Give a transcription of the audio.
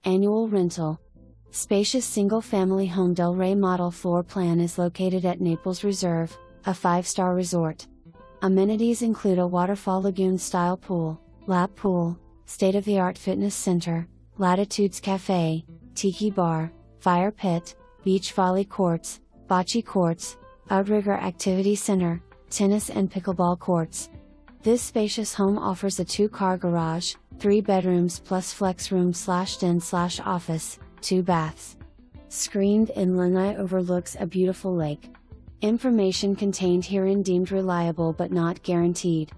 Annual rental. Spacious single-family home Delray Model floor plan is located at Naples Reserve, a 5-star resort. Amenities include a waterfall lagoon-style pool, lap pool, state-of-the-art fitness center, Latitudes Cafe, Tiki Bar, fire pit, beach volley courts, bocce courts, outrigger activity center, tennis and pickleball courts. This spacious home offers a 2-car garage, 3 bedrooms plus flex room/den/office, 2 baths. Screened-in Lanai overlooks a beautiful lake. Information contained herein deemed reliable but not guaranteed.